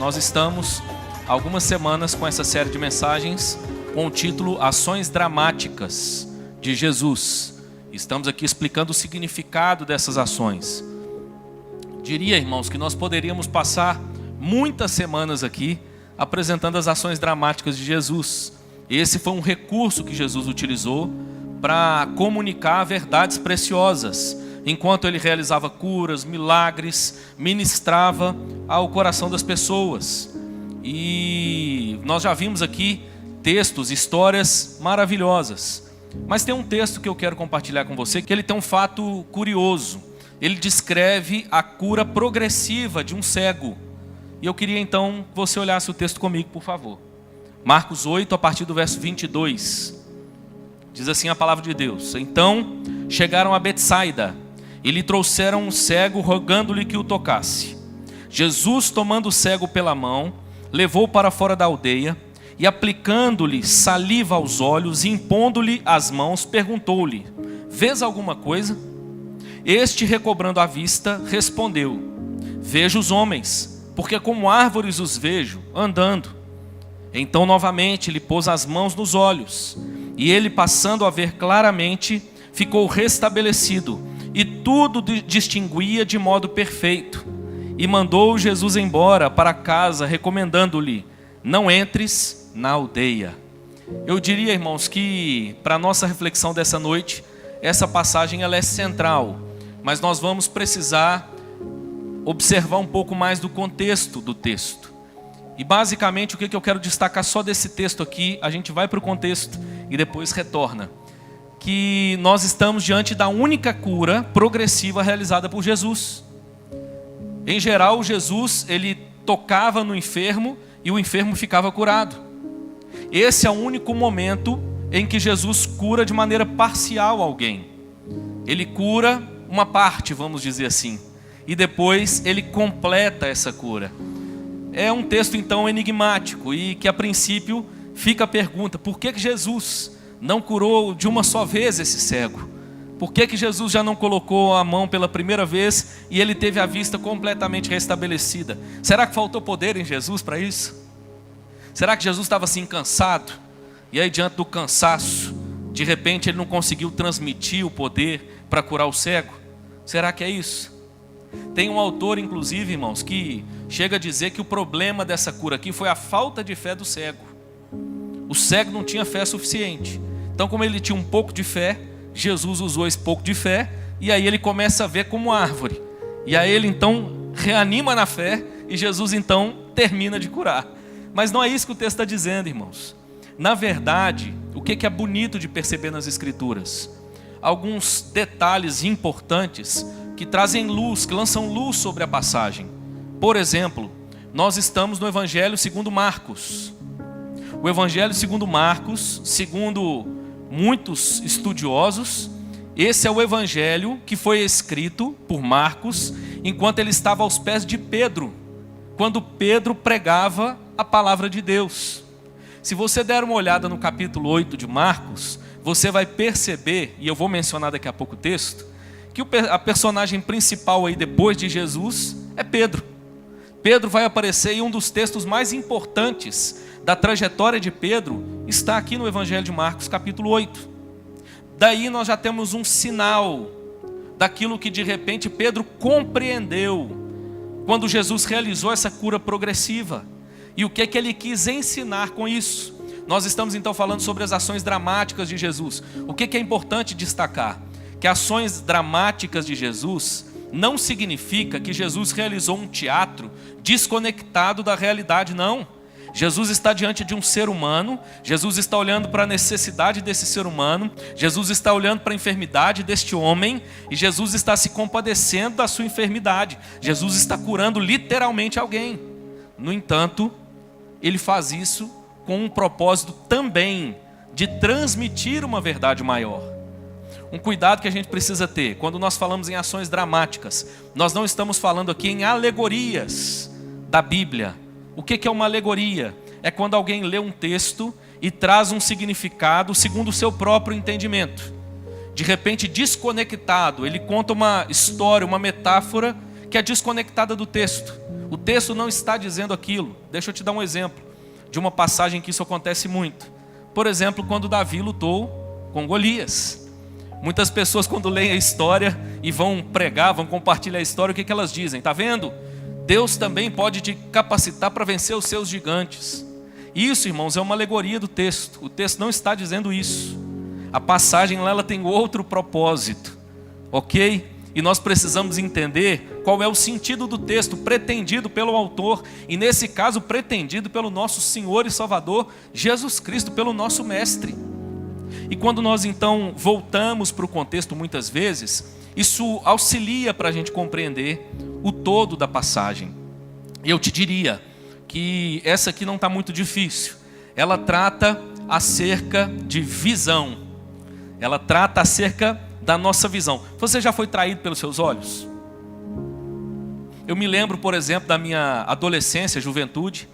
nós estamos há algumas semanas com essa série de mensagens com o título Ações Dramáticas de Jesus. Estamos aqui explicando o significado dessas ações. Diria, irmãos, que nós poderíamos passar muitas semanas aqui apresentando as ações dramáticas de Jesus. Esse foi um recurso que Jesus utilizou para comunicar verdades preciosas, enquanto ele realizava curas, milagres, ministrava ao coração das pessoas. E nós já vimos aqui textos, histórias maravilhosas. Mas tem um texto que eu quero compartilhar com você, que ele tem um fato curioso. Ele descreve a cura progressiva de um cego. E eu queria então que você olhasse o texto comigo, por favor. Marcos 8, a partir do verso 22. Diz assim a palavra de Deus: Então chegaram a Betsaida e lhe trouxeram um cego, rogando-lhe que o tocasse. Jesus, tomando o cego pela mão, levou para fora da aldeia e, aplicando-lhe saliva aos olhos e impondo-lhe as mãos, perguntou-lhe: Vês alguma coisa? Este, recobrando a vista, respondeu: Vejo os homens, porque como árvores os vejo, andando. Então novamente lhe pôs as mãos nos olhos, e ele, passando a ver claramente, ficou restabelecido, e tudo distinguia de modo perfeito. E mandou Jesus embora para casa, recomendando-lhe: Não entres na aldeia. Eu diria, irmãos, que para a nossa reflexão dessa noite, essa passagem ela é central, mas nós vamos precisar observar um pouco mais do contexto do texto. E basicamente o que eu quero destacar só desse texto aqui, a gente vai para o contexto e depois retorna. Que nós estamos diante da única cura progressiva realizada por Jesus. Em geral, Jesus, ele tocava no enfermo e o enfermo ficava curado. Esse é o único momento em que Jesus cura de maneira parcial alguém. Ele cura uma parte, vamos dizer assim, e depois ele completa essa cura. É um texto então enigmático e que a princípio fica a pergunta: por que Jesus não curou de uma só vez esse cego? Por que Jesus já não colocou a mão pela primeira vez e ele teve a vista completamente restabelecida? Será que faltou poder em Jesus para isso? Será que Jesus estava assim cansado? E aí, diante do cansaço, de repente ele não conseguiu transmitir o poder para curar o cego? Será que é isso? Tem um autor, inclusive, irmãos, que chega a dizer que o problema dessa cura aqui foi a falta de fé do cego. O cego não tinha fé suficiente. Então, como ele tinha um pouco de fé, Jesus usou esse pouco de fé, e aí ele começa a ver como árvore. E aí ele então reanima na fé, e Jesus então termina de curar. Mas não é isso que o texto está dizendo, irmãos. Na verdade, o que é bonito de perceber nas Escrituras? Alguns detalhes importantes que trazem luz, que lançam luz sobre a passagem. Por exemplo, nós estamos no Evangelho segundo Marcos. O Evangelho segundo Marcos, segundo muitos estudiosos, esse é o Evangelho que foi escrito por Marcos enquanto ele estava aos pés de Pedro, quando Pedro pregava a palavra de Deus. Se você der uma olhada no capítulo 8 de Marcos, você vai perceber, e eu vou mencionar daqui a pouco o texto, que a personagem principal aí depois de Jesus é Pedro. Pedro vai aparecer e um dos textos mais importantes da trajetória de Pedro está aqui no Evangelho de Marcos, capítulo 8. Daí nós já temos um sinal daquilo que de repente Pedro compreendeu quando Jesus realizou essa cura progressiva. E o que ele quis ensinar com isso? Nós estamos então falando sobre as ações dramáticas de Jesus. O que é importante destacar? Que ações dramáticas de Jesus não significa que Jesus realizou um teatro desconectado da realidade, não. Jesus está diante de um ser humano, Jesus está olhando para a necessidade desse ser humano, Jesus está olhando para a enfermidade deste homem, e Jesus está se compadecendo da sua enfermidade. Jesus está curando literalmente alguém. No entanto, ele faz isso com um propósito também de transmitir uma verdade maior. Um cuidado que a gente precisa ter quando nós falamos em ações dramáticas. Nós não estamos falando aqui em alegorias da Bíblia. O que é uma alegoria? É quando alguém lê um texto e traz um significado segundo o seu próprio entendimento. De repente, desconectado, ele conta uma história, uma metáfora que é desconectada do texto. O texto não está dizendo aquilo. Deixa eu te dar um exemplo de uma passagem que isso acontece muito. Por exemplo, quando Davi lutou com Golias. Muitas pessoas, quando leem a história e vão pregar, vão compartilhar a história, o que elas dizem? Está vendo? Deus também pode te capacitar para vencer os seus gigantes. Isso, irmãos, é uma alegoria do texto. O texto não está dizendo isso. A passagem lá, ela tem outro propósito, ok? E nós precisamos entender qual é o sentido do texto pretendido pelo autor, e nesse caso pretendido pelo nosso Senhor e Salvador Jesus Cristo, pelo nosso Mestre. E quando nós então voltamos para o contexto muitas vezes, isso auxilia para a gente compreender o todo da passagem. E eu te diria que essa aqui não está muito difícil. Ela trata acerca de visão. Ela trata acerca da nossa visão. Você já foi traído pelos seus olhos? Eu me lembro, por exemplo, da minha adolescência, juventude,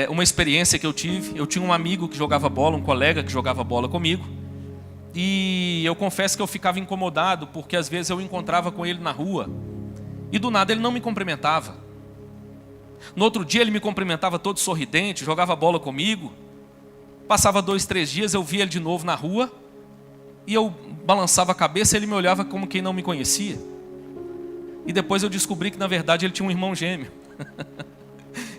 uma experiência que eu tive. Eu tinha um amigo que jogava bola, um colega que jogava bola comigo. E eu confesso que eu ficava incomodado, porque às vezes eu encontrava com ele na rua e do nada ele não me cumprimentava. No outro dia ele me cumprimentava todo sorridente, jogava bola comigo. Passava 2, 3 dias, eu via ele de novo na rua e eu balançava a cabeça e ele me olhava como quem não me conhecia. E depois eu descobri que na verdade ele tinha um irmão gêmeo.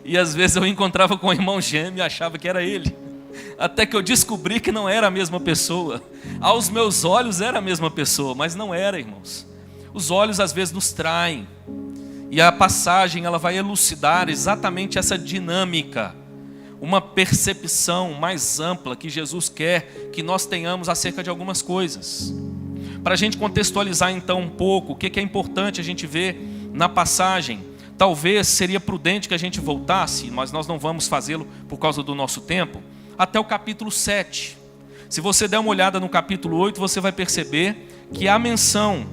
E às vezes eu encontrava com um irmão gêmeo e achava que era ele. Até que eu descobri que não era a mesma pessoa. Aos meus olhos era a mesma pessoa, mas não era, irmãos. Os olhos às vezes nos traem. E a passagem ela vai elucidar exatamente essa dinâmica. Uma percepção mais ampla que Jesus quer que nós tenhamos acerca de algumas coisas. Para a gente contextualizar então um pouco o que é importante a gente ver na passagem. Talvez seria prudente que a gente voltasse, mas nós não vamos fazê-lo por causa do nosso tempo, até o capítulo 7. Se você der uma olhada no capítulo 8, você vai perceber que há menção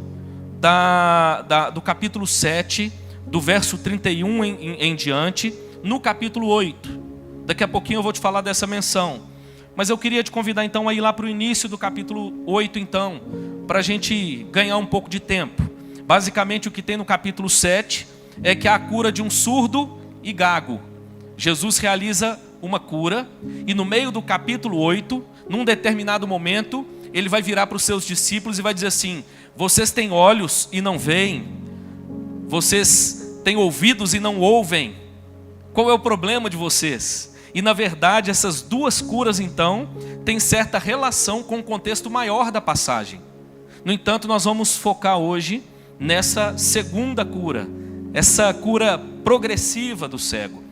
do capítulo 7, do verso 31 em diante, no capítulo 8. Daqui a pouquinho eu vou te falar dessa menção. Mas eu queria te convidar então a ir lá para o início do capítulo 8 então, para a gente ganhar um pouco de tempo. Basicamente o que tem no capítulo 7 é que há a cura de um surdo e gago. Jesus realiza uma cura e no meio do capítulo 8, num determinado momento, ele vai virar para os seus discípulos e vai dizer assim: vocês têm olhos e não veem, vocês têm ouvidos e não ouvem, qual é o problema de vocês? E na verdade essas duas curas então têm certa relação com o contexto maior da passagem. No entanto, nós vamos focar hoje nessa segunda cura, essa cura progressiva do cego.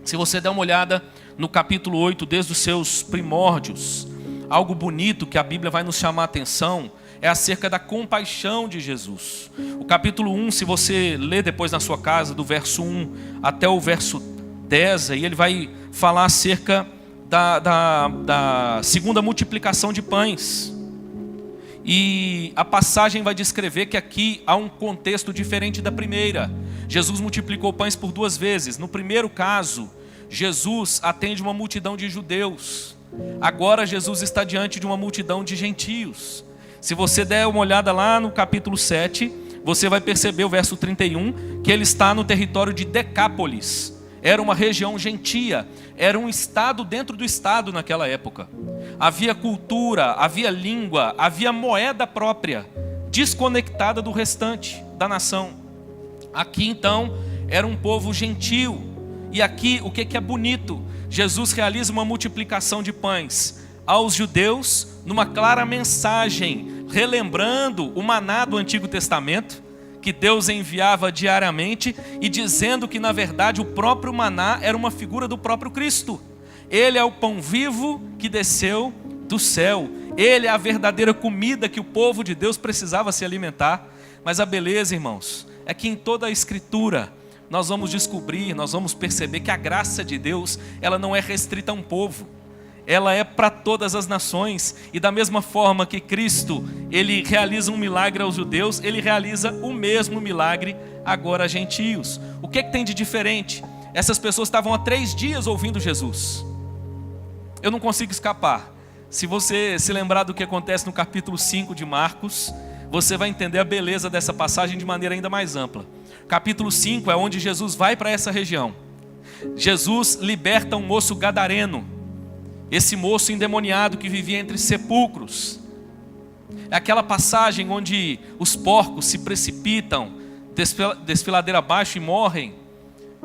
Se você der uma olhada no capítulo 8, desde os seus primórdios, algo bonito que a Bíblia vai nos chamar a atenção é acerca da compaixão de Jesus. O capítulo 1, se você ler depois na sua casa, do verso 1 até o verso 10, aí ele vai falar acerca da segunda multiplicação de pães. E a passagem vai descrever que aqui há um contexto diferente da primeira. Jesus multiplicou pães por 2 vezes. No primeiro caso, Jesus atende uma multidão de judeus. Agora Jesus está diante de uma multidão de gentios. Se você der uma olhada lá no capítulo 7, você vai perceber o verso 31, que ele está no território de Decápolis. Era uma região gentia, era um estado dentro do estado naquela época. Havia cultura, havia língua, havia moeda própria, desconectada do restante da nação. Aqui então era um povo gentil. E aqui o que é bonito? Jesus realiza uma multiplicação de pães aos judeus numa clara mensagem, relembrando o maná do Antigo Testamento, que Deus enviava diariamente, e dizendo que na verdade o próprio maná era uma figura do próprio Cristo. Ele é o pão vivo que desceu do céu. Ele é a verdadeira comida que o povo de Deus precisava se alimentar. Mas a beleza, irmãos, é que em toda a Escritura nós vamos descobrir, nós vamos perceber que a graça de Deus, ela não é restrita a um povo. Ela é para todas as nações. E da mesma forma que Cristo, ele realiza um milagre aos judeus, ele realiza o mesmo milagre agora a gentios. O que tem de diferente? Essas pessoas estavam há 3 dias ouvindo Jesus. Eu não consigo escapar. Se você se lembrar do que acontece no capítulo 5 de Marcos, você vai entender a beleza dessa passagem de maneira ainda mais ampla. Capítulo 5 é onde Jesus vai para essa região. Jesus liberta um moço gadareno, esse moço endemoniado que vivia entre sepulcros. É aquela passagem onde os porcos se precipitam desfiladeira abaixo e morrem.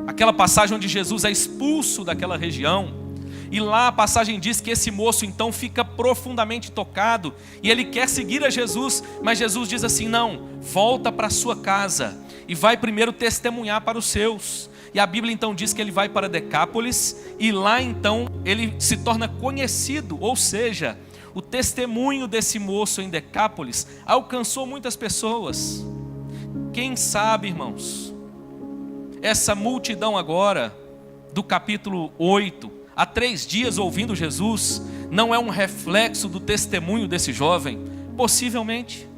Aquela passagem onde Jesus é expulso daquela região. E lá a passagem diz que esse moço então fica profundamente tocado e ele quer seguir a Jesus, mas Jesus diz assim: não, volta para sua casa e vai primeiro testemunhar para os seus. E a Bíblia então diz que ele vai para Decápolis e lá então ele se torna conhecido, ou seja, o testemunho desse moço em Decápolis alcançou muitas pessoas. Quem sabe, irmãos, essa multidão agora do capítulo 8, há 3 dias ouvindo Jesus, não é um reflexo do testemunho desse jovem? Possivelmente.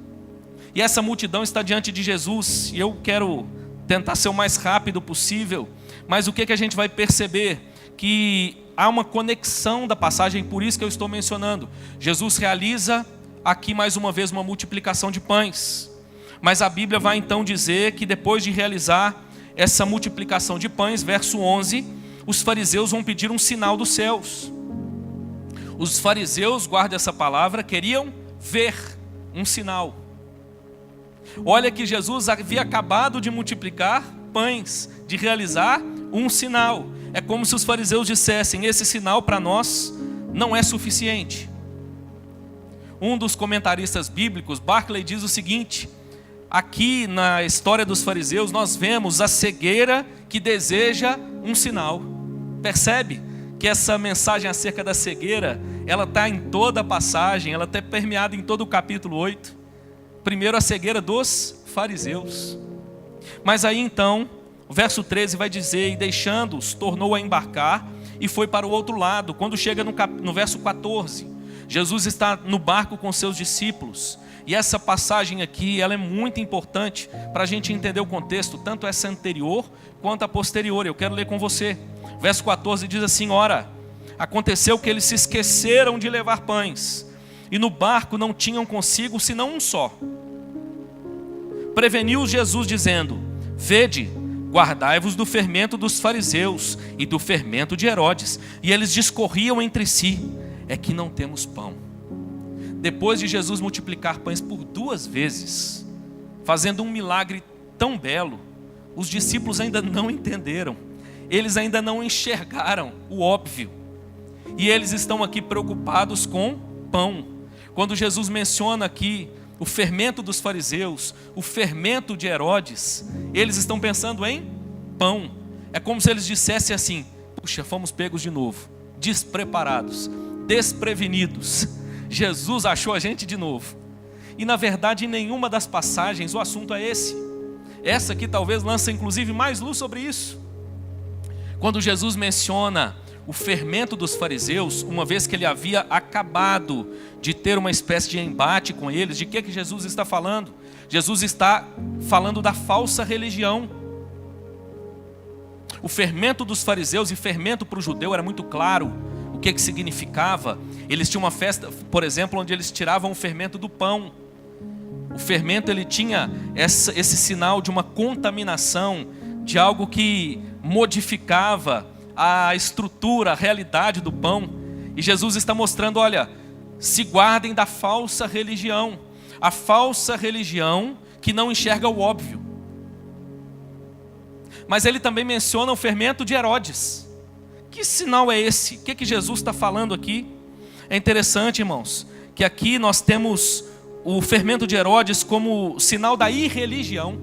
E essa multidão está diante de Jesus, e eu quero tentar ser o mais rápido possível, mas o que a gente vai perceber? Que há uma conexão da passagem, por isso que eu estou mencionando. Jesus realiza aqui mais uma vez uma multiplicação de pães, mas a Bíblia vai então dizer que depois de realizar essa multiplicação de pães, verso 11, os fariseus vão pedir um sinal dos céus. Os fariseus, guarda essa palavra, queriam ver um sinal. Olha que Jesus havia acabado de multiplicar pães, de realizar um sinal. É como se os fariseus dissessem: esse sinal para nós não é suficiente. Um dos comentaristas bíblicos, Barclay, diz o seguinte: aqui na história dos fariseus nós vemos a cegueira que deseja um sinal. Percebe que essa mensagem acerca da cegueira, ela está em toda a passagem, ela está permeada em todo o capítulo 8. Primeiro a cegueira dos fariseus. Mas aí então, o verso 13 vai dizer: e deixando-os, tornou a embarcar e foi para o outro lado. Quando chega no verso 14, Jesus está no barco com seus discípulos. E essa passagem aqui, ela é muito importante para a gente entender o contexto, tanto essa anterior quanto a posterior. Eu quero ler com você. Verso 14 diz assim: ora, aconteceu que eles se esqueceram de levar pães, e no barco não tinham consigo senão um só. Preveniu Jesus dizendo: vede, guardai-vos do fermento dos fariseus e do fermento de Herodes. E eles discorriam entre si: é que não temos pão. Depois de Jesus multiplicar pães por 2 vezes, fazendo um milagre tão belo, os discípulos ainda não entenderam, eles ainda não enxergaram o óbvio, e eles estão aqui preocupados com pão. Quando Jesus menciona aqui o fermento dos fariseus, o fermento de Herodes, eles estão pensando em pão. É como se eles dissessem assim: puxa, fomos pegos de novo, despreparados, desprevenidos. Jesus achou a gente de novo. E na verdade em nenhuma das passagens o assunto é esse. Essa aqui talvez lance inclusive mais luz sobre isso. Quando Jesus menciona o fermento dos fariseus, uma vez que ele havia acabado de ter uma espécie de embate com eles, de que Jesus está falando? Jesus está falando da falsa religião. O fermento dos fariseus, e fermento para o judeu era muito claro o que significava. Eles tinham uma festa, por exemplo, onde eles tiravam o fermento do pão. O fermento, ele tinha esse sinal de uma contaminação, de algo que modificava a estrutura, a realidade do pão. E Jesus está mostrando: olha, se guardem da falsa religião. A falsa religião que não enxerga o óbvio. Mas ele também menciona o fermento de Herodes. Que sinal é esse? O que Jesus está falando aqui? É interessante, irmãos, que aqui nós temos o fermento de Herodes como sinal da irreligião.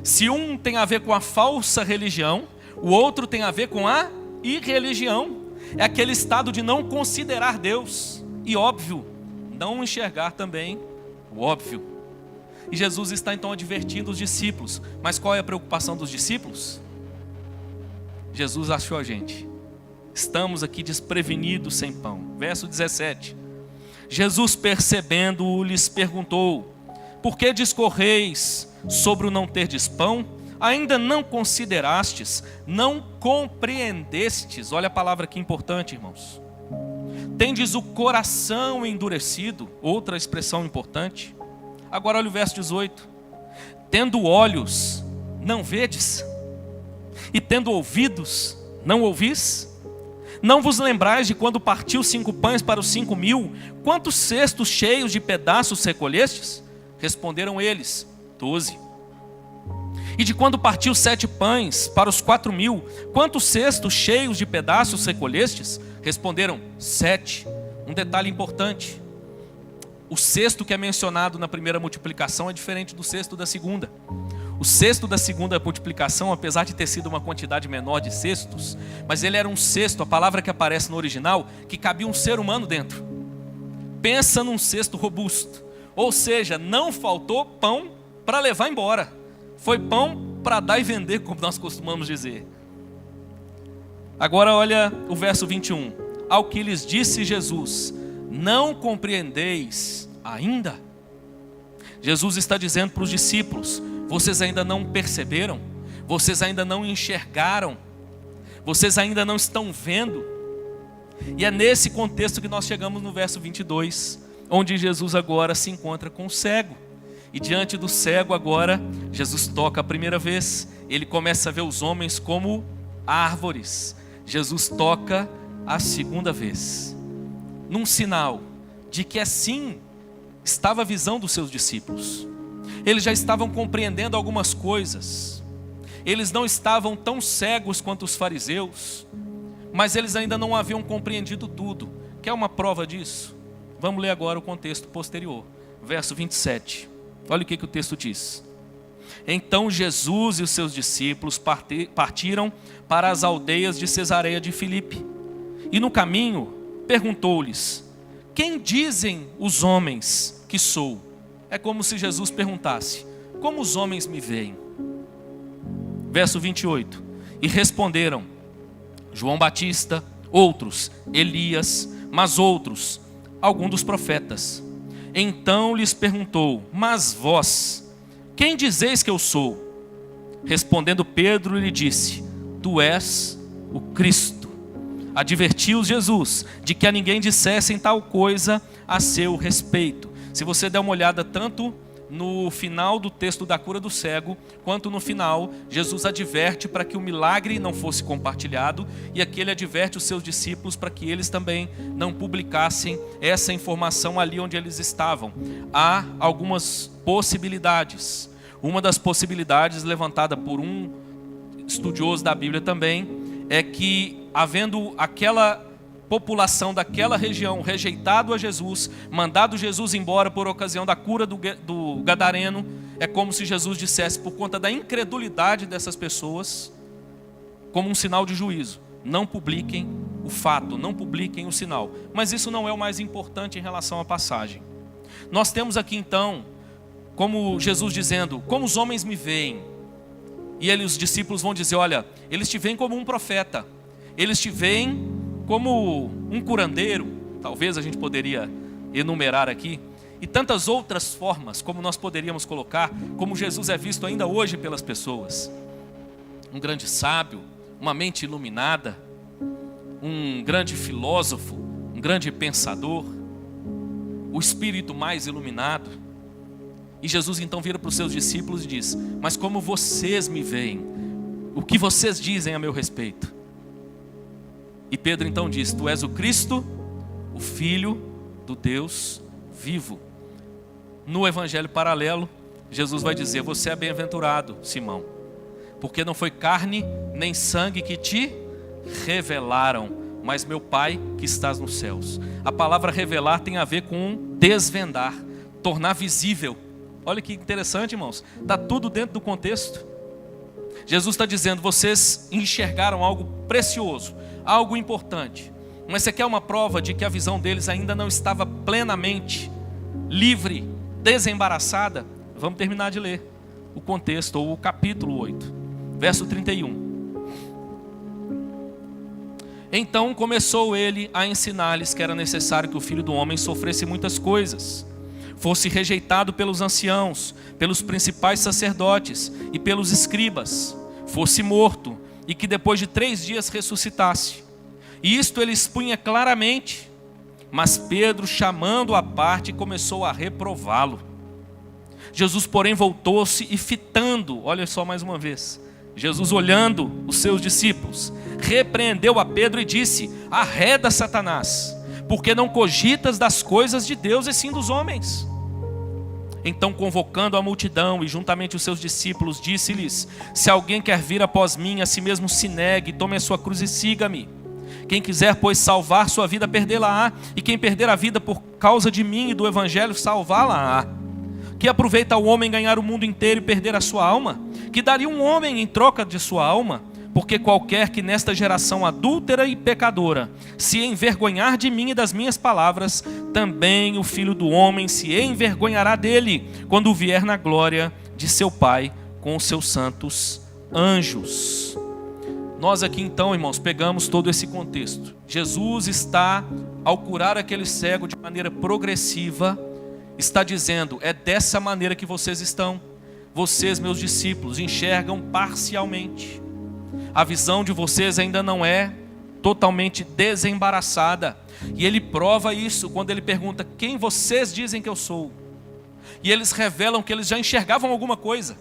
Se um tem a ver com a falsa religião, o outro tem a ver com a irreligião. É aquele estado de não considerar Deus e, óbvio, não enxergar também o óbvio. E Jesus está então advertindo os discípulos. Mas qual é a preocupação dos discípulos? Jesus achou a gente. Estamos aqui desprevenidos sem pão. Verso 17. Jesus, percebendo-o, lhes perguntou: por que discorreis sobre o não terdes pão? Ainda não considerastes, não compreendestes. Olha a palavra aqui importante, irmãos. Tendes o coração endurecido. Outra expressão importante. Agora olha o verso 18. Tendo olhos, não vedes? E tendo ouvidos, não ouvis? Não vos lembrais de quando partiu 5 pães para os 5.000, quantos cestos cheios de pedaços recolhestes? Responderam eles, 12. E de quando partiu 7 pães para os 4.000, quantos cestos cheios de pedaços recolhestes? Responderam, 7. Um detalhe importante: o cesto que é mencionado na primeira multiplicação é diferente do cesto da segunda. O cesto da segunda multiplicação, apesar de ter sido uma quantidade menor de cestos, mas ele era um cesto, a palavra que aparece no original, que cabia um ser humano dentro. Pensa num cesto robusto. Ou seja, não faltou pão para levar embora. Foi pão para dar e vender, como nós costumamos dizer. Agora olha o verso 21. Ao que lhes disse Jesus, não compreendeis ainda? Jesus está dizendo para os discípulos, vocês ainda não perceberam? Vocês ainda não enxergaram? Vocês ainda não estão vendo? E é nesse contexto que nós chegamos no verso 22, onde Jesus agora se encontra com o cego. E diante do cego agora, Jesus toca a primeira vez. Ele começa a ver os homens como árvores. Jesus toca a segunda vez, num sinal de que assim estava a visão dos seus discípulos. Eles já estavam compreendendo algumas coisas. Eles não estavam tão cegos quanto os fariseus, mas eles ainda não haviam compreendido tudo. Quer uma prova disso? Vamos ler agora o contexto posterior. Verso 27. Olha o que o texto diz. Então Jesus e os seus discípulos partiram para as aldeias de Cesareia de Filipe. E no caminho perguntou-lhes, quem dizem os homens que sou? É como se Jesus perguntasse, como os homens me veem? Verso 28. E responderam, João Batista, outros, Elias, mas outros, algum dos profetas. Então lhes perguntou, mas vós, quem dizeis que eu sou? Respondendo Pedro lhe disse, tu és o Cristo. Advertiu-os Jesus de que a ninguém dissessem tal coisa a seu respeito. Se você der uma olhada tanto no final do texto da cura do cego, quanto no final, Jesus adverte para que o milagre não fosse compartilhado, e aqui ele adverte os seus discípulos para que eles também não publicassem essa informação ali onde eles estavam. Há algumas possibilidades. Uma das possibilidades levantada por um estudioso da Bíblia também é que, havendo aquela população daquela região rejeitado a Jesus, mandado Jesus embora por ocasião da cura do gadareno, é como se Jesus dissesse, por conta da incredulidade dessas pessoas, como um sinal de juízo, não publiquem o fato, não publiquem o sinal. Mas isso não é o mais importante em relação à passagem. Nós temos aqui então, como Jesus dizendo, como os homens me veem? E os discípulos vão dizer, olha, eles te veem como um profeta, eles te veem como um curandeiro, talvez a gente poderia enumerar aqui, e tantas outras formas como nós poderíamos colocar, como Jesus é visto ainda hoje pelas pessoas. Um grande sábio, uma mente iluminada, um grande filósofo, um grande pensador, o espírito mais iluminado. E Jesus então vira para os seus discípulos e diz, mas como vocês me veem? O que vocês dizem a meu respeito? E Pedro então diz, tu és o Cristo, o Filho do Deus vivo. No evangelho paralelo, Jesus vai dizer, você é bem-aventurado, Simão, porque não foi carne nem sangue que te revelaram, mas meu Pai que estás nos céus. A palavra revelar tem a ver com desvendar, tornar visível. Olha que interessante, irmãos, está tudo dentro do contexto. Jesus está dizendo, vocês enxergaram algo precioso, algo importante, mas você quer uma prova de que a visão deles ainda não estava plenamente livre, desembaraçada? Vamos terminar de ler o contexto, ou o capítulo 8, verso 31. Então começou ele a ensinar-lhes que era necessário que o Filho do Homem sofresse muitas coisas, fosse rejeitado pelos anciãos, pelos principais sacerdotes e pelos escribas, fosse morto, e que depois de 3 dias ressuscitasse. E isto ele expunha claramente, mas Pedro, chamando-o à parte, começou a reprová-lo. Jesus, porém, voltou-se e fitando, olha só mais uma vez, Jesus olhando os seus discípulos, repreendeu a Pedro e disse: arreda, Satanás, porque não cogitas das coisas de Deus e sim dos homens. Então, convocando a multidão e juntamente os seus discípulos, disse-lhes: se alguém quer vir após mim, a si mesmo se negue, tome a sua cruz e siga-me. Quem quiser, pois, salvar sua vida, perdê-la-á, e quem perder a vida por causa de mim e do evangelho, salvá-la-á. Que aproveita o homem ganhar o mundo inteiro e perder a sua alma? Que daria um homem em troca de sua alma? Porque qualquer que nesta geração adúltera e pecadora se envergonhar de mim e das minhas palavras, também o Filho do Homem se envergonhará dele, quando vier na glória de seu Pai com os seus santos anjos. Nós aqui então, irmãos, pegamos todo esse contexto. Jesus está, ao curar aquele cego de maneira progressiva, está dizendo: é dessa maneira que vocês estão. Vocês, meus discípulos, enxergam parcialmente. A visão de vocês ainda não é totalmente desembaraçada. E ele prova isso quando ele pergunta: quem vocês dizem que eu sou? E eles revelam que eles já enxergavam alguma coisa.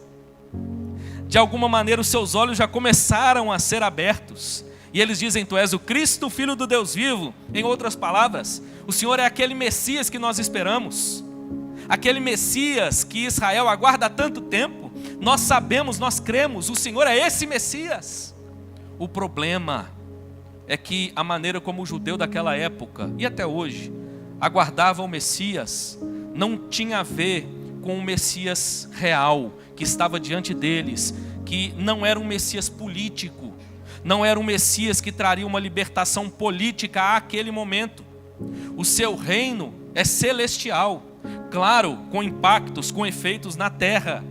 De alguma maneira os seus olhos já começaram a ser abertos. E eles dizem: tu és o Cristo, o Filho do Deus vivo. Em outras palavras, o Senhor é aquele Messias que nós esperamos. Aquele Messias que Israel aguarda há tanto tempo. Nós sabemos, nós cremos, o Senhor é esse Messias. O problema é que a maneira como o judeu daquela época, e até hoje, aguardava o Messias, não tinha a ver com o Messias real, que estava diante deles, que não era um Messias político, não era um Messias que traria uma libertação política àquele momento. O seu reino é celestial, claro, com impactos, com efeitos na terra,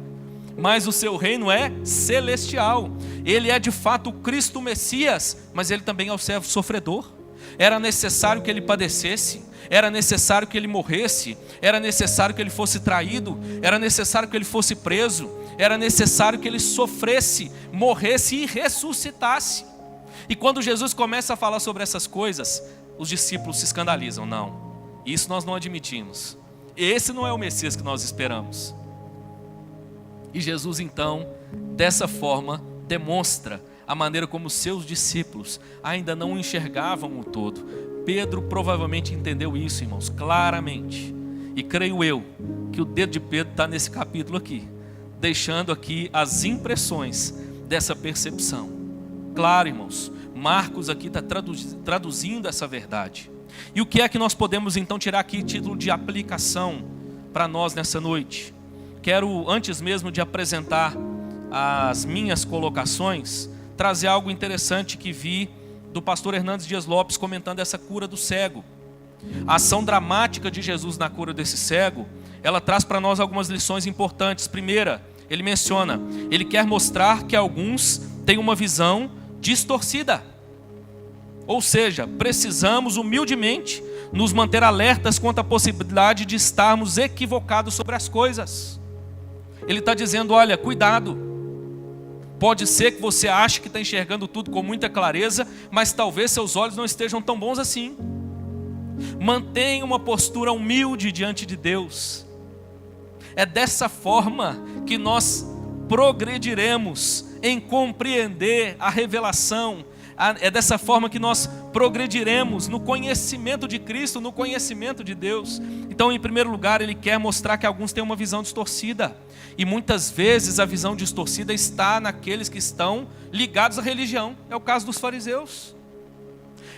mas o seu reino é celestial. Ele é de fato o Cristo Messias, mas ele também é o servo sofredor. Era necessário que ele padecesse, era necessário que ele morresse, era necessário que ele fosse traído, era necessário que ele fosse preso, era necessário que ele sofresse, morresse e ressuscitasse. E quando Jesus começa a falar sobre essas coisas, os discípulos se escandalizam. Não, isso nós não admitimos. Esse não é o Messias que nós esperamos. E Jesus então, dessa forma, demonstra a maneira como seus discípulos ainda não enxergavam o todo. Pedro provavelmente entendeu isso, irmãos, claramente. E creio eu que o dedo de Pedro está nesse capítulo aqui, deixando aqui as impressões dessa percepção. Claro, irmãos, Marcos aqui está traduzindo essa verdade. E o que é que nós podemos então tirar aqui título de aplicação para nós nessa noite? Quero, antes mesmo de apresentar as minhas colocações, trazer algo interessante que vi do pastor Hernandes Dias Lopes comentando essa cura do cego. A ação dramática de Jesus na cura desse cego, ela traz para nós algumas lições importantes. Primeira, ele menciona, ele quer mostrar que alguns têm uma visão distorcida. Ou seja, precisamos humildemente nos manter alertas quanto à possibilidade de estarmos equivocados sobre as coisas. Ele está dizendo: olha, cuidado. Pode ser que você ache que está enxergando tudo com muita clareza, mas talvez seus olhos não estejam tão bons assim. Mantenha uma postura humilde diante de Deus. É dessa forma que nós progrediremos em compreender a revelação. É dessa forma que nós progrediremos no conhecimento de Cristo, no conhecimento de Deus. Então, em primeiro lugar, ele quer mostrar que alguns têm uma visão distorcida. E muitas vezes a visão distorcida está naqueles que estão ligados à religião. É o caso dos fariseus.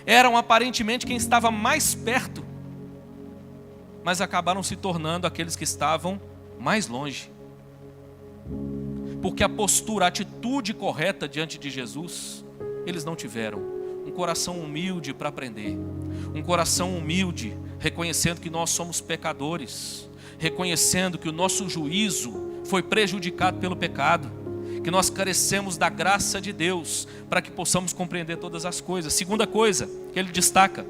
Eram aparentemente quem estava mais perto, mas acabaram se tornando aqueles que estavam mais longe. Porque a postura, a atitude correta diante de Jesus, eles não tiveram. Um coração humilde para aprender. Um coração humilde, reconhecendo que nós somos pecadores. Reconhecendo que o nosso juízo foi prejudicado pelo pecado. Que nós carecemos da graça de Deus para que possamos compreender todas as coisas. Segunda coisa que ele destaca.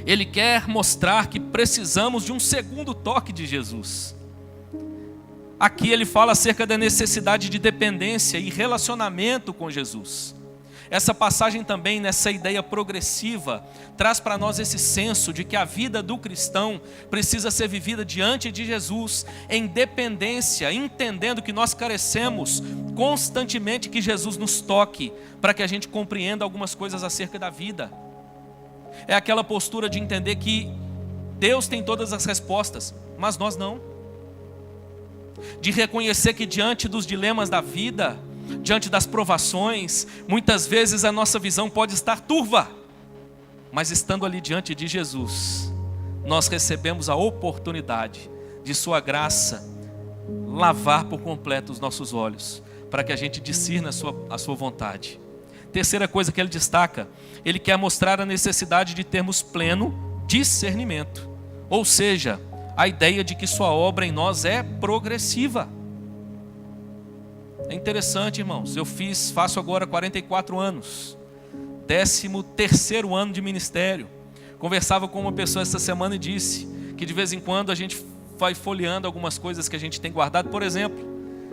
Ele quer mostrar que precisamos de um segundo toque de Jesus. Aqui ele fala acerca da necessidade de dependência e relacionamento com Jesus. Essa passagem também, nessa ideia progressiva, traz para nós esse senso de que a vida do cristão precisa ser vivida diante de Jesus, em dependência, entendendo que nós carecemos constantemente que Jesus nos toque, para que a gente compreenda algumas coisas acerca da vida. É aquela postura de entender que Deus tem todas as respostas, mas nós não. De reconhecer que diante dos dilemas da vida, diante das provações, muitas vezes a nossa visão pode estar turva, mas estando ali diante de Jesus, nós recebemos a oportunidade de sua graça lavar por completo os nossos olhos, para que a gente discirna a sua vontade. Terceira coisa que ele destaca, ele quer mostrar a necessidade de termos pleno discernimento, ou seja, a ideia de que sua obra em nós é progressiva. É interessante, irmãos, faço agora 44 anos, 13º ano de ministério. Conversava com uma pessoa essa semana e disse que de vez em quando a gente vai folheando algumas coisas que a gente tem guardado. Por exemplo,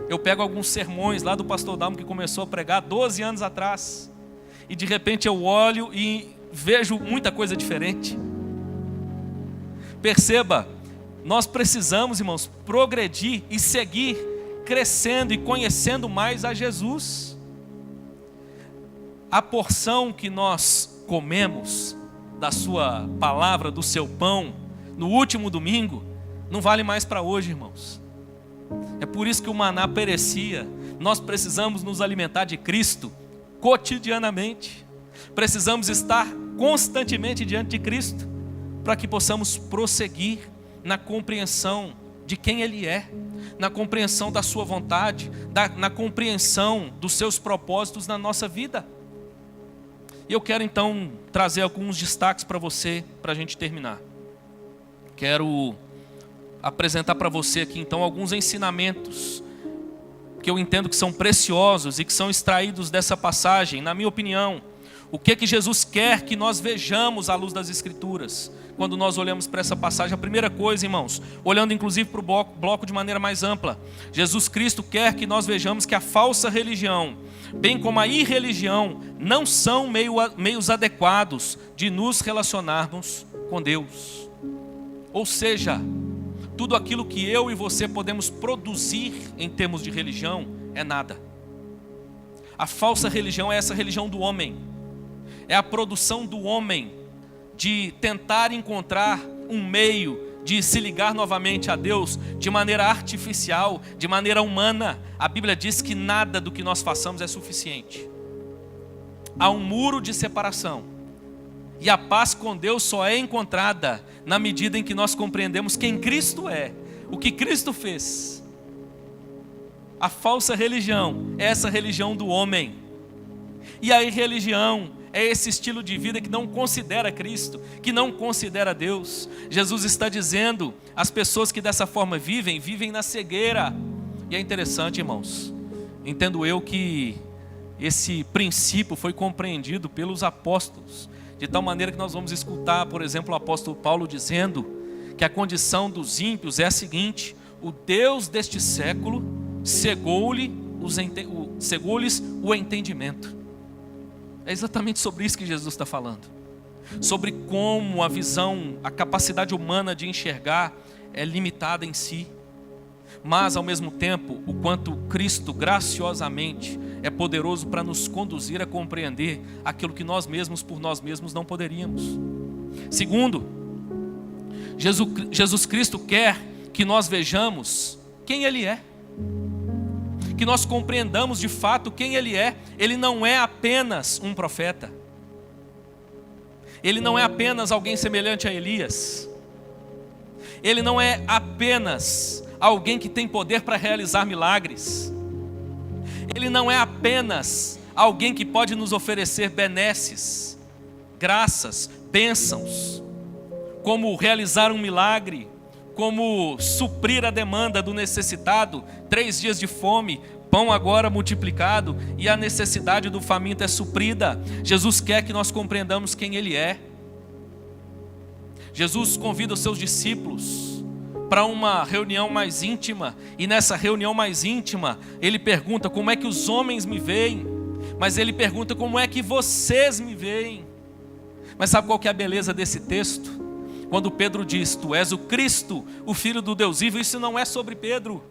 eu pego alguns sermões lá do pastor Dalmo, que começou a pregar 12 anos atrás, e de repente eu olho e vejo muita coisa diferente. Perceba, nós precisamos, irmãos, progredir e seguir crescendo e conhecendo mais a Jesus. A porção que nós comemos da sua palavra, do seu pão, no último domingo, não vale mais para hoje, irmãos. É por isso que o maná perecia. Nós precisamos nos alimentar de Cristo cotidianamente. Precisamos estar constantemente diante de Cristo, para que possamos prosseguir na compreensão de quem Ele é, na compreensão da sua vontade, na compreensão dos seus propósitos na nossa vida. E eu quero então trazer alguns destaques para você, para a gente terminar. Quero apresentar para você aqui então alguns ensinamentos que eu entendo que são preciosos e que são extraídos dessa passagem. Na minha opinião, o que Jesus quer que nós vejamos à luz das Escrituras quando nós olhamos para essa passagem? A primeira coisa, irmãos, olhando inclusive para o bloco de maneira mais ampla, Jesus Cristo quer que nós vejamos que a falsa religião, bem como a irreligião, não são meios adequados de nos relacionarmos com Deus. Ou seja, tudo aquilo que eu e você podemos produzir em termos de religião é nada. A falsa religião é essa religião do homem, é a produção do homem de tentar encontrar um meio de se ligar novamente a Deus de maneira artificial, de maneira humana. A Bíblia diz que nada do que nós façamos é suficiente. Há um muro de separação, e a paz com Deus só é encontrada na medida em que nós compreendemos quem Cristo é, o que Cristo fez. A falsa religião é essa religião do homem, e a irreligião é esse estilo de vida que não considera Cristo, que não considera Deus. Jesus está dizendo, as pessoas que dessa forma vivem na cegueira. E é interessante, irmãos, entendo eu que esse princípio foi compreendido pelos apóstolos, de tal maneira que nós vamos escutar, por exemplo, o apóstolo Paulo dizendo que a condição dos ímpios é a seguinte: o Deus deste século cegou-lhes o entendimento. É exatamente sobre isso que Jesus está falando. Sobre como a visão, a capacidade humana de enxergar é limitada em si. Mas ao mesmo tempo, o quanto Cristo graciosamente é poderoso para nos conduzir a compreender aquilo que nós mesmos, por nós mesmos, não poderíamos. Segundo, Jesus Cristo quer que nós vejamos quem Ele é, que nós compreendamos de fato quem Ele é. Ele não é apenas um profeta, Ele não é apenas alguém semelhante a Elias, Ele não é apenas alguém que tem poder para realizar milagres, Ele não é apenas alguém que pode nos oferecer benesses, graças, bênçãos, como realizar um milagre, como suprir a demanda do necessitado, 3 dias de fome, pão agora multiplicado, e a necessidade do faminto é suprida. Jesus quer que nós compreendamos quem Ele é. Jesus convida os seus discípulos para uma reunião mais íntima, e nessa reunião mais íntima, Ele pergunta: como é que os homens me veem? Mas ele pergunta: como é que vocês me veem? Mas sabe qual que é a beleza desse texto? Quando Pedro diz: tu és o Cristo, o Filho do Deus vivo, isso não é sobre Pedro.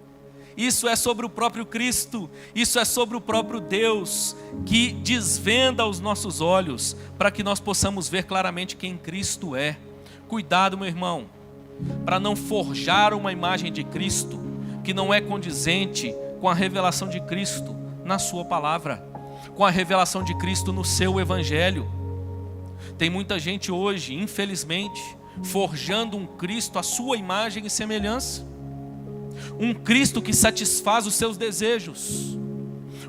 Isso é sobre o próprio Cristo, isso é sobre o próprio Deus, que desvenda os nossos olhos, para que nós possamos ver claramente quem Cristo é. Cuidado, meu irmão, para não forjar uma imagem de Cristo, que não é condizente com a revelação de Cristo na sua palavra, com a revelação de Cristo no seu Evangelho. Tem muita gente hoje, infelizmente, forjando um Cristo à sua imagem e semelhança. Um Cristo que satisfaz os seus desejos.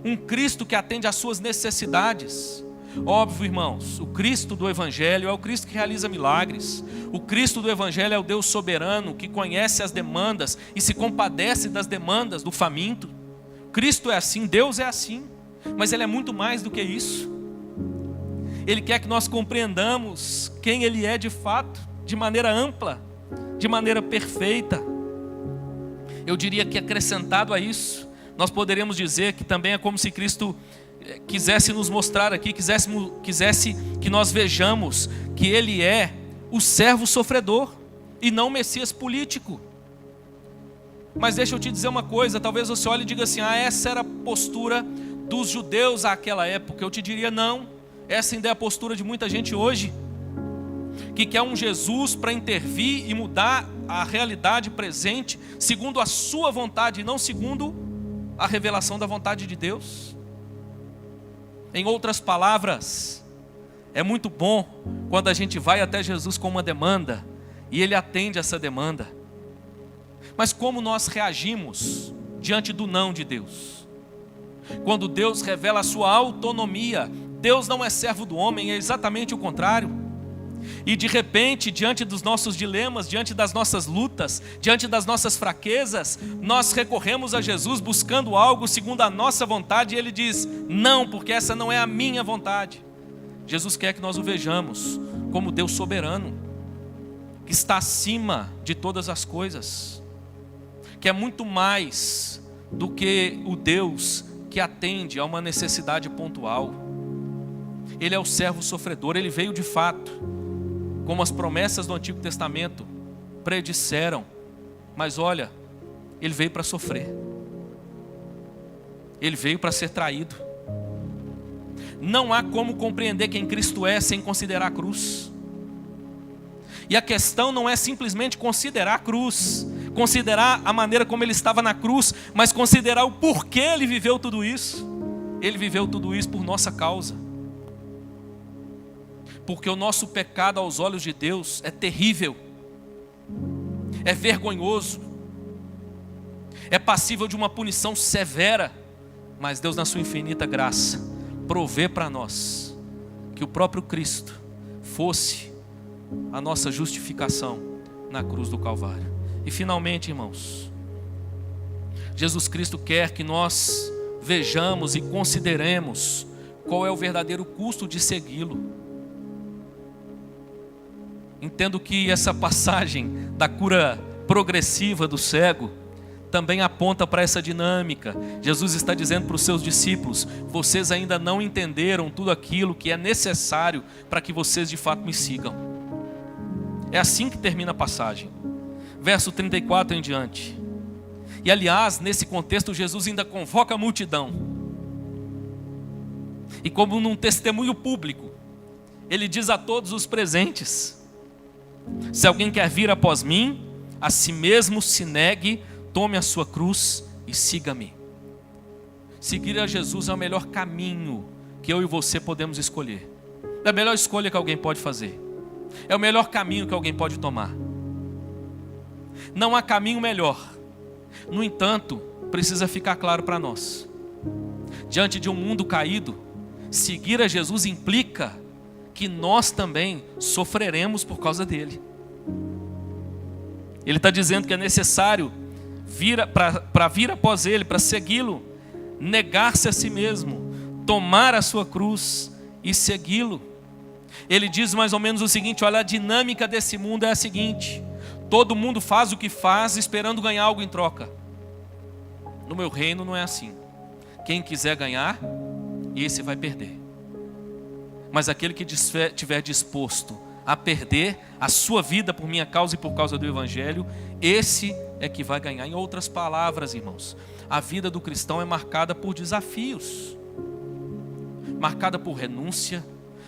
Um Cristo que atende às suas necessidades. Óbvio, irmãos, o Cristo do Evangelho é o Cristo que realiza milagres. O Cristo do Evangelho é o Deus soberano que conhece as demandas e se compadece das demandas do faminto. Cristo é assim, Deus é assim. Mas Ele é muito mais do que isso. Ele quer que nós compreendamos quem Ele é de fato, de maneira ampla, de maneira perfeita. Eu diria que acrescentado a isso, nós poderíamos dizer que também é como se Cristo quisesse nos mostrar aqui, quisesse que nós vejamos que Ele é o servo sofredor e não o Messias político. Mas deixa eu te dizer uma coisa, talvez você olhe e diga assim: essa era a postura dos judeus àquela época. Eu te diria: não, essa ainda é a postura de muita gente hoje, que quer um Jesus para intervir e mudar a realidade presente segundo a sua vontade e não segundo a revelação da vontade de Deus. Em outras palavras, é muito bom quando a gente vai até Jesus com uma demanda e Ele atende essa demanda. Mas como nós reagimos diante do não de Deus? Quando Deus revela a sua autonomia, Deus não é servo do homem, é exatamente o contrário. E de repente, diante dos nossos dilemas, diante das nossas lutas, diante das nossas fraquezas, nós recorremos a Jesus buscando algo segundo a nossa vontade, e Ele diz: não, porque essa não é a minha vontade. Jesus quer que nós o vejamos como Deus soberano, que está acima de todas as coisas, que é muito mais do que o Deus que atende a uma necessidade pontual. Ele é o servo sofredor, Ele veio de fato, como as promessas do Antigo Testamento predisseram. Mas olha, Ele veio para sofrer. Ele veio para ser traído. Não há como compreender quem Cristo é sem considerar a cruz. E a questão não é simplesmente considerar a cruz, considerar a maneira como Ele estava na cruz, mas considerar o porquê Ele viveu tudo isso. Ele viveu tudo isso por nossa causa. Porque o nosso pecado aos olhos de Deus é terrível, é vergonhoso, é passível de uma punição severa. Mas Deus, na sua infinita graça, provê para nós que o próprio Cristo fosse a nossa justificação na cruz do Calvário. E finalmente, irmãos, Jesus Cristo quer que nós vejamos e consideremos qual é o verdadeiro custo de segui-lo. Entendo que essa passagem da cura progressiva do cego também aponta para essa dinâmica. Jesus está dizendo para os seus discípulos: vocês ainda não entenderam tudo aquilo que é necessário para que vocês de fato me sigam. É assim que termina a passagem, verso 34 em diante. E aliás, nesse contexto, Jesus ainda convoca a multidão. E como num testemunho público, Ele diz a todos os presentes: se alguém quer vir após mim, a si mesmo se negue, tome a sua cruz e siga-me. Seguir a Jesus é o melhor caminho que eu e você podemos escolher. É a melhor escolha que alguém pode fazer. É o melhor caminho que alguém pode tomar. Não há caminho melhor. No entanto, precisa ficar claro para nós: diante de um mundo caído, seguir a Jesus implica que nós também sofreremos por causa dele. Ele está dizendo que é necessário para vir após ele, para segui-lo, negar-se a si mesmo, tomar a sua cruz e segui-lo. Ele diz mais ou menos o seguinte: olha, a dinâmica desse mundo é a seguinte: todo mundo faz o que faz esperando ganhar algo em troca. No meu reino não é assim. Quem quiser ganhar, esse vai perder. Mas aquele que estiver disposto a perder a sua vida por minha causa e por causa do Evangelho, esse é que vai ganhar. Em outras palavras, irmãos, a vida do cristão é marcada por desafios, marcada por renúncia,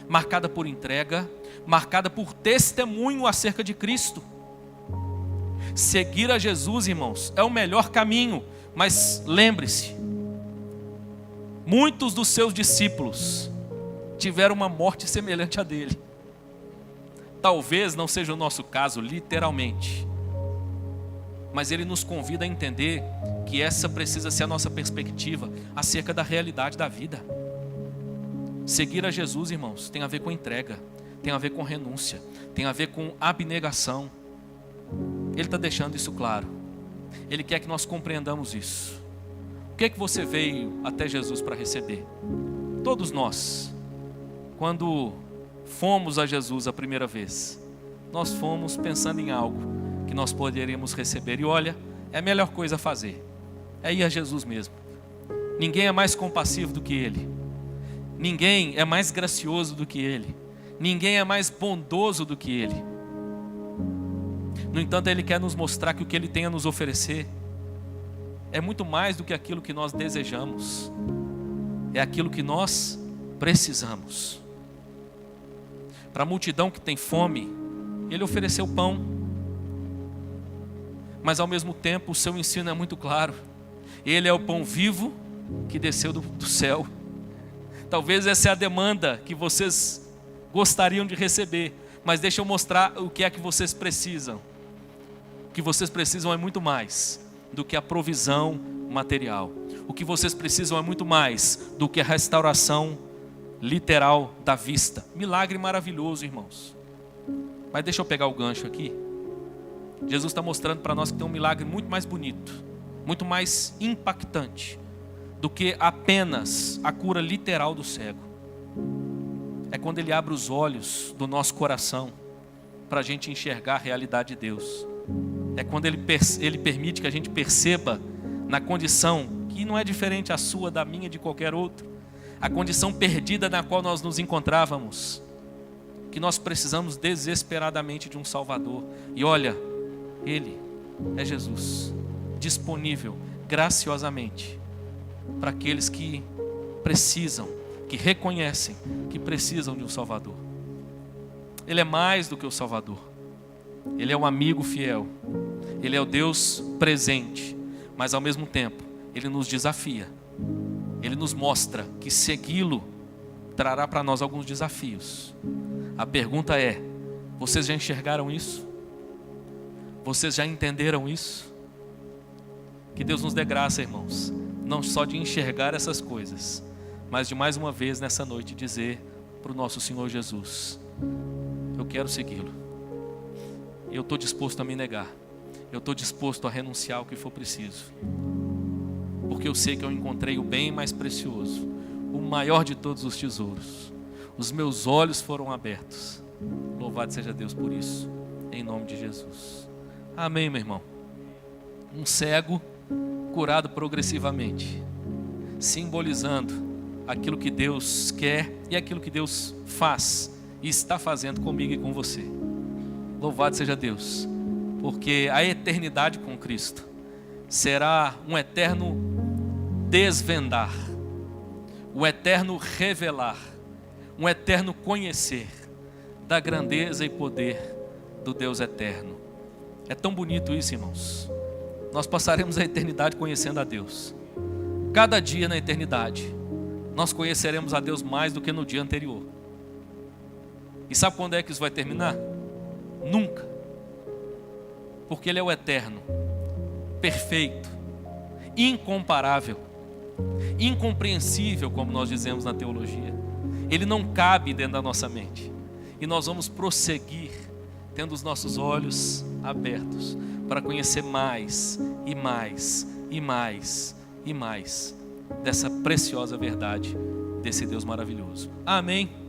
marcada por entrega, marcada por testemunho acerca de Cristo. Seguir a Jesus, irmãos, é o melhor caminho, mas lembre-se, muitos dos seus discípulos tiveram uma morte semelhante à dele. Talvez não seja o nosso caso, literalmente, mas ele nos convida a entender que essa precisa ser a nossa perspectiva acerca da realidade da vida. Seguir a Jesus, irmãos, tem a ver com entrega, tem a ver com renúncia, tem a ver com abnegação. Ele está deixando isso claro. Ele quer que nós compreendamos isso. O que é que você veio até Jesus para receber? Todos nós, quando fomos a Jesus a primeira vez, nós fomos pensando em algo que nós poderíamos receber. E olha, é a melhor coisa a fazer, é ir a Jesus mesmo. Ninguém é mais compassivo do que Ele. Ninguém é mais gracioso do que Ele. Ninguém é mais bondoso do que Ele. No entanto, Ele quer nos mostrar que o que Ele tem a nos oferecer é muito mais do que aquilo que nós desejamos. É aquilo que nós precisamos. Para a multidão que tem fome, Ele ofereceu pão. Mas ao mesmo tempo, o seu ensino é muito claro. Ele é o pão vivo que desceu do céu. Talvez essa é a demanda que vocês gostariam de receber, mas deixa eu mostrar o que é que vocês precisam. O que vocês precisam é muito mais do que a provisão material. O que vocês precisam é muito mais do que a restauração literal da vista. Milagre maravilhoso, irmãos. Mas deixa eu pegar o gancho aqui. Jesus está mostrando para nós que tem um milagre muito mais bonito, muito mais impactante do que apenas a cura literal do cego. É quando Ele abre os olhos do nosso coração para a gente enxergar a realidade de Deus. É quando Ele permite que a gente perceba na condição que não é diferente a sua, da minha, de qualquer outro, a condição perdida na qual nós nos encontrávamos, que nós precisamos desesperadamente de um Salvador. E olha, Ele é Jesus, disponível graciosamente para aqueles que precisam, que reconhecem que precisam de um Salvador. Ele é mais do que o Salvador. Ele é um amigo fiel. Ele é o Deus presente. Mas ao mesmo tempo, Ele nos desafia. Ele nos mostra que segui-lo trará para nós alguns desafios. A pergunta é: vocês já enxergaram isso? Vocês já entenderam isso? Que Deus nos dê graça, irmãos, não só de enxergar essas coisas, mas de mais uma vez nessa noite dizer para o nosso Senhor Jesus: eu quero segui-lo. Eu estou disposto a me negar. Eu estou disposto a renunciar ao que for preciso. Porque eu sei que eu encontrei o bem mais precioso, o maior de todos os tesouros. Os meus olhos foram abertos. Louvado seja Deus por isso, em nome de Jesus. Amém, meu irmão. Um cego curado progressivamente, simbolizando aquilo que Deus quer e aquilo que Deus faz e está fazendo comigo e com você. Louvado seja Deus, porque a eternidade com Cristo será um eterno desvendar, um eterno revelar, um eterno conhecer da grandeza e poder do Deus eterno. É tão bonito isso, irmãos. Nós passaremos a eternidade conhecendo a Deus. Cada dia na eternidade nós conheceremos a Deus mais do que no dia anterior. E sabe quando é que isso vai terminar? Nunca. Porque Ele é o eterno, perfeito, incomparável, incompreensível, como nós dizemos na teologia. Ele não cabe dentro da nossa mente. E nós vamos prosseguir tendo os nossos olhos abertos para conhecer mais e mais e mais e mais dessa preciosa verdade, desse Deus maravilhoso. Amém.